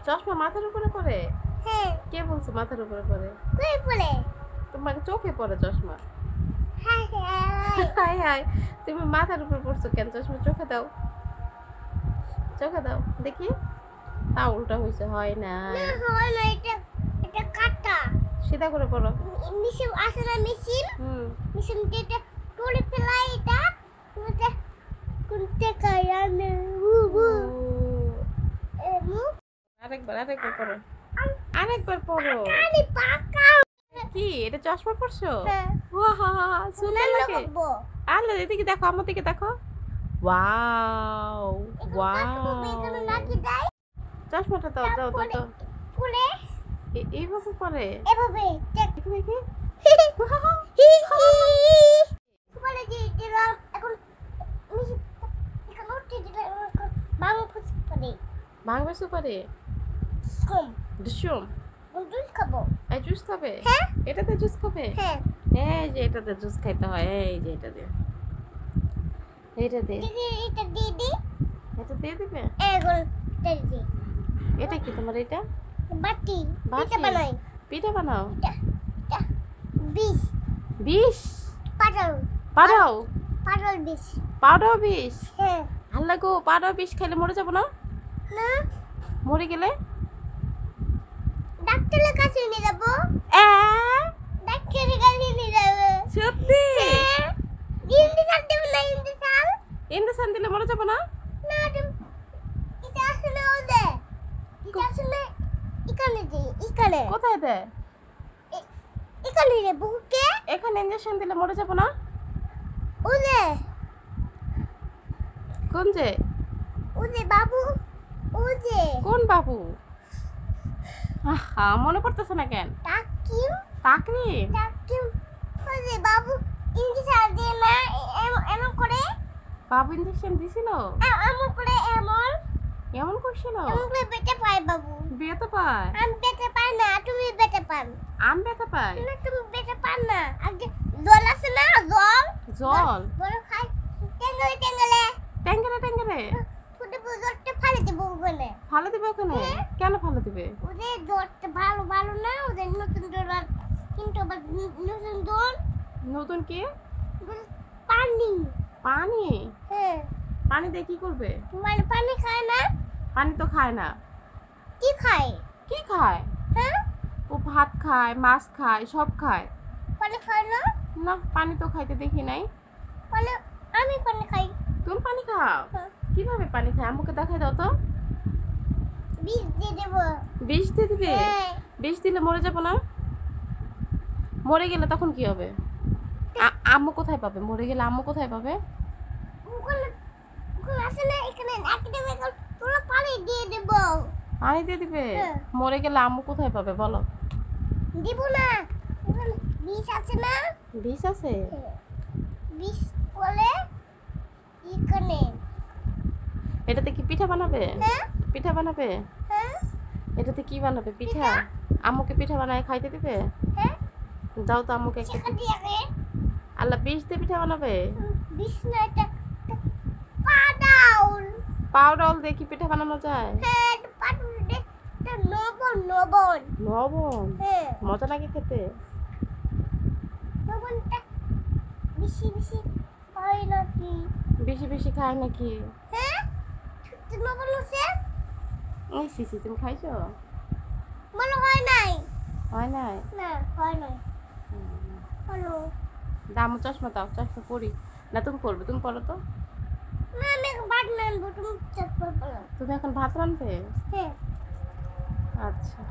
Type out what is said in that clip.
চশমা মাথার উপরে পরে? হ্যাঁ। কে বলছে মাথার উপরে পরে? কই পড়ে? তোমার চোখে পরে চশমা। High high. হাই হাই, তুমি মাথার উপর পড়ছো কেন? চশমা চোখে দাও, চোখে দাও দেখি। তা উল্টা হয়েছে, হয় না। না হয় না, এটা এটা কাটা। সিধা করে পড়ো। মেশিন আছে না, মেশিন? মেশিন দিয়ে তুলে ফেলাই এটা। এটা কোনটা কায়ানে বুবু। আরেকবার পড়ো, আরেকবার পড়ো। আরে পাকা। কি এটা চশমা পড়ছো? হ্যাঁ। ওয়াও, সুন্দর লাগে। লাগবো। আলে এদিকে দেখো, আমার দিকে দেখো। Wow wow. এখানে লাগি দেয়। চশমাটা দাও দাও দাও দাও। ফুলে এইভাবে পরে? এভাবে দেখি দেখি। বলে যে দিলাম এখন মিশি এখন উঠে দিলাম এখন বাংলা ফুসি পড়ে ভাঙবে সুপারে? কম দুশম। দুধ খাবো। এই জুস খাবে? হ্যাঁ। এটাতে জুস খাবে? হ্যাঁ। এই যে এটাতে জুস খাইতে হয়, এই যে এটা দিয়ে, এটা দিয়ে, দিদি এটা দিদি এটা দিয়ে দিবে। এখন দিদি এটা কি তোমার? এটা বাটি বাটি? পিঠা বানাই। পিঠা বানাও? এটা বিষ বিষ পাটাল পাড়াও? পাটাল বিষ। পাউডার বিষ? হ্যাঁ। আল্লাহ গো, পাউডার বিষ খাইলে মরে যাবো না? না মরে গেলে ডাক্তারের কাছে নিয়ে যাবো। ডাক্তারের কাছে নিয়ে যাবো। সত্যি? ইন্দিসাল দেবো না, ইন্দিসাল ইনজেকশন দিলে মরে যাবো না? না এটা আসলে ওদের এটা আসলে এখানে দে এখানে কোথায় দেয়? এখানে রে বুকে এখানে ইনজেকশন দিলে মরে যাবো না? ওদের কোন যে? ওদের বাবু ওদের কোন বাবু? আহা, মনে পড়তেছে না কেন? টাকিম তাকরিম? টাকিম ওদের বাবু ইন্দিসাল দিয়ে না এমন করে বাবু ইনজেকশন দিছিল? এমন করে এমন এমন করছিল? করে বেটে পায় বাবু। ব্যথা পায়? আমি বেটে পাই না, তুমি বেটে পান আম ব্যথা পায়? না, তুমি বেটে পান না। আগে জল আছে না, জল জল? জল খাই টেঙ্গলে টেঙ্গলে ট্যাঙ্গারে ট্যাঙ্গারে ফুটে জলটা ফালে দেবো ওখানে। ফালে দিবে ওখানে? কেন ফালে দিবে? ওদের জলটা ভালো ভালো না, ওদের নতুন জল কিন্তু আবার নতুন জল নতুন কি? পানি। পানি? হ্যাঁ। পানি দিয়ে কি করবে? মানে পানি খায় না? পানি তো খায় না। কি খায়? কি খায়? হ্যাঁ ও ভাত খায়, মাছ খায়, সব খায়। পানি খায় না? না, পানি তো খাইতে দেখি নাই। পানি আমি পানি খাই। তুমি পানি খাও? হ্যাঁ। কিভাবে পানি খায় আমাকে দেখাই দাও তো। বিষ দিয়ে দেবো। বিষ দিয়ে দিবে? হ্যাঁ। বিষ দিলে মরে যাবো না? মরে গেলে তখন কি হবে? আম্মু কোথায় পাবে? মরে গেলে আম্মু কোথায় পাবে? ওখানে ওখানে আছে না, এখানে একদম এখন পুরো পানি দিয়ে দেবো। পানি দিয়ে দিবে? হ্যাঁ। মরে গেলে আম্মু কোথায় পাবে বলো? দিব না, ওখানে বিষ আছে না? বিষ আছে? বিষ বলে এখানে। এটাতে কি পিঠা বানাবে? হ্যাঁ পিঠা বানাবে? হ্যাঁ এটাতে কি বানাবে? পিঠা? আম্মুকে পিঠা বানায় খাইতে দিবে? হ্যাঁ। যাও তো আম্মুকে একটা। সেখান দিয়ে আল্লাহ, বিষ দিয়ে পিঠা বানাবে? বিষ না, এটা পাউডার। পাউডার দিয়ে কি পিঠা বানানো যায়? হ্যাঁ, এটা পাউডার দিয়ে এটা লবণ লবণ। লবণ? হ্যাঁ, মজা লাগে খেতে? লবণটা বেশি বেশি হয় নাকি? বেশি বেশি খায় নাকি? হ্যাঁ, সত্যি লবণ আছে? এই সিসি, তুমি খাইছো? বলো হয় নাই। হয় নাই? না হয় নাই। হ্যালো। দামু চশমা দাও, চশমা পরি না। তুমি পরবে? তুমি পরো তো। না আমি ভাত নানবো, তুমি চট করে বলো। তুমি এখন ভাত রাঁধবে? হ্যাঁ। আচ্ছা।